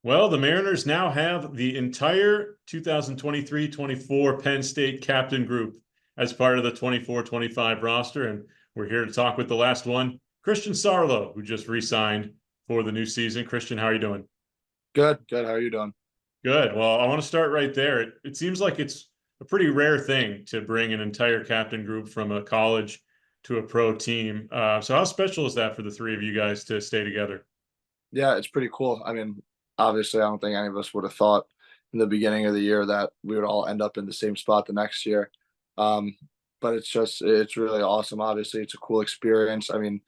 Well, the Mariners now have the entire 2023-24 Penn State captain group as part of the 24-25 roster, and we're here to talk with the last one, Christian Sarlo, who just re-signed for the new season. Christian, how are you doing? Good, good. How are you doing? Good. Well, I want to start right there. It seems like it's a pretty rare thing to bring an entire captain group from a college to a pro team. So how special is that for the three of you guys to stay together? Yeah, it's pretty cool. Obviously, I don't think any of us would have thought in the beginning of the year that we would all end up in the same spot the next year. Um, but it's really awesome. Obviously, it's a cool experience. I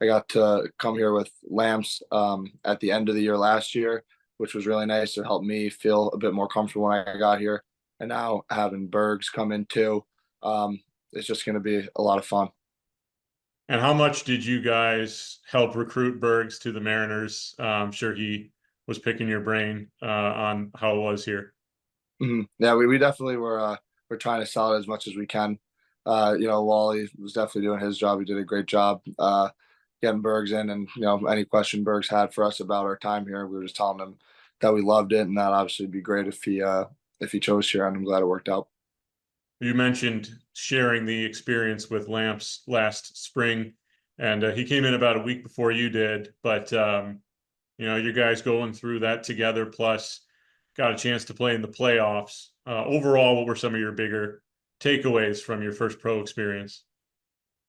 got to come here with Lamps at the end of the year last year, which was really nice. It helped me feel a bit more comfortable when I got here. And now having Bergs come in too, it's just going to be a lot of fun. And how much did you guys help recruit Bergs to the Mariners? I'm sure he was picking your brain on how it was here. Yeah, we definitely we're trying to sell it as much as we can. Wally was definitely doing his job. He did a great job getting Bergs in, and any question Bergs had for us about our time here, we were just telling him that we loved it, and that obviously would be great if he chose here, and I'm glad it worked out. You mentioned sharing the experience with Lamps last spring, and he came in about a week before you did. But you guys going through that together, plus got a chance to play in the playoffs. Overall, what were some of your bigger takeaways from your first pro experience?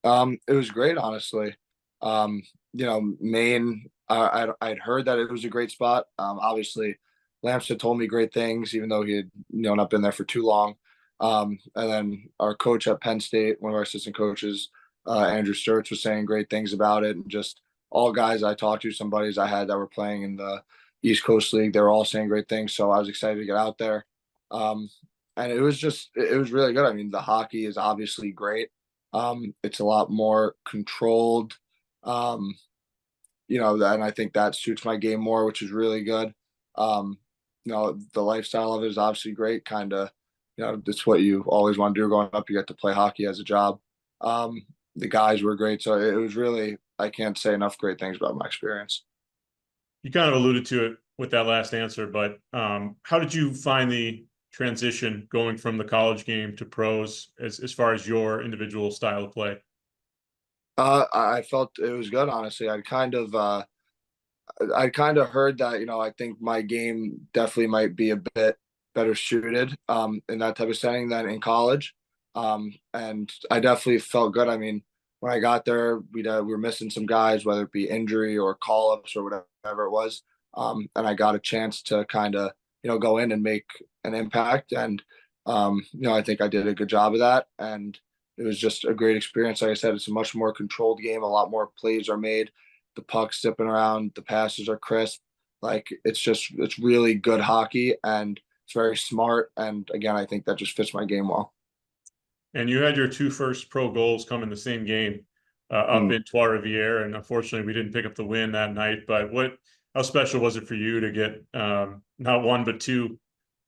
It was great, honestly. Maine. I'd heard that it was a great spot. Obviously, Lamps had told me great things, even though he had not been there for too long. And then our coach at Penn State, one of our assistant coaches, Andrew Sturts, was saying great things about it, and just all guys I talked to, some buddies I had that were playing in the East Coast League, they were all saying great things. So I was excited to get out there. Um, and it was really good. I mean, the hockey is obviously great. It's a lot more controlled. Um, and I think that suits my game more, which is really good. Um, the lifestyle of it is obviously great. Kind of, it's what you always want to do growing up. You get to play hockey as a job. The guys were great, so it was really, I can't say enough great things about my experience. You kind of alluded to it with that last answer, but how did you find the transition going from the college game to pros as far as your individual style of play? I felt it was good, honestly. I kind of heard that, I think my game definitely might be a bit better suited in that type of setting than in college. And I definitely felt good. I mean, when I got there, we were missing some guys, whether it be injury or call ups or whatever it was. And I got a chance to kind of, go in and make an impact. And, I think I did a good job of that. And it was just a great experience. Like I said, it's a much more controlled game. A lot more plays are made, the puck's zipping around, the passes are crisp. Like it's really good hockey, and it's very smart. And again, I think that just fits my game well. And you had your two first pro goals come in the same game up Mm. in Trois-Rivières, and unfortunately, we didn't pick up the win that night. But how special was it for you to get not one but two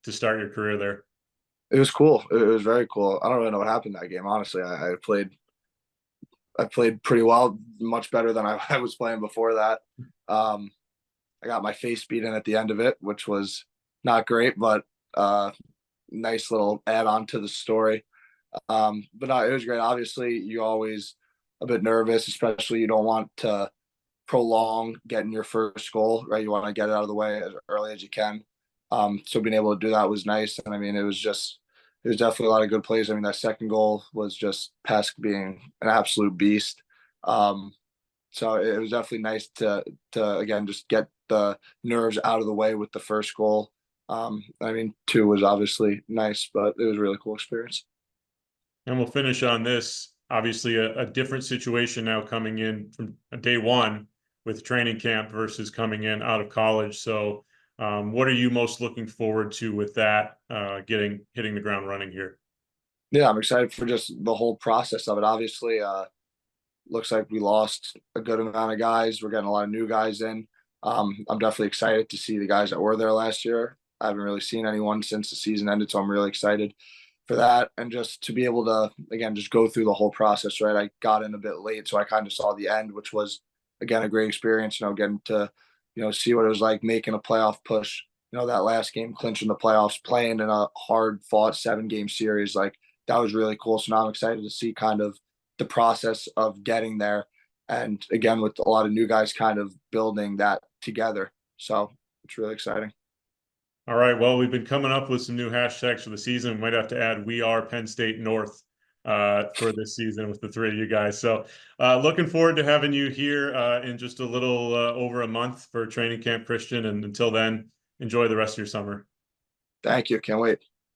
to start your career there? It was cool. It was very cool. I don't really know what happened that game. Honestly, I played pretty well, much better than I was playing before that. Um, I got my face beaten at the end of it, which was not great, but nice little add on to the story. But no, it was great. Obviously, you always a bit nervous, especially you don't want to prolong getting your first goal, right? You want to get it out of the way as early as you can. So being able to do that was nice. And I mean, it was definitely a lot of good plays. I mean, that second goal was just Pesk being an absolute beast. Um, so it was definitely nice to again just get the nerves out of the way with the first goal. I mean, two was obviously nice, but it was a really cool experience. And we'll finish on this. Obviously, a different situation now coming in from day one with training camp versus coming in out of college. So, what are you most looking forward to with that hitting the ground running here? Yeah, I'm excited for just the whole process of it. Obviously, looks like we lost a good amount of guys. We're getting a lot of new guys in. I'm definitely excited to see the guys that were there last year. I haven't really seen anyone since the season ended, so I'm really excited for that. And just to be able to, again, just go through the whole process, right? I got in a bit late, so I kind of saw the end, which was, again, a great experience, getting to, see what it was like making a playoff push that last game clinching the playoffs, playing in a hard fought 7-game series. Like that was really cool. So now I'm excited to see kind of the process of getting there. And again, with a lot of new guys kind of building that together. So it's really exciting. All right. Well, we've been coming up with some new hashtags for the season. We might have to add "We Are Penn State North" for this season with the three of you guys. So looking forward to having you here in just a little over a month for training camp, Christian. And until then, enjoy the rest of your summer. Thank you. Can't wait.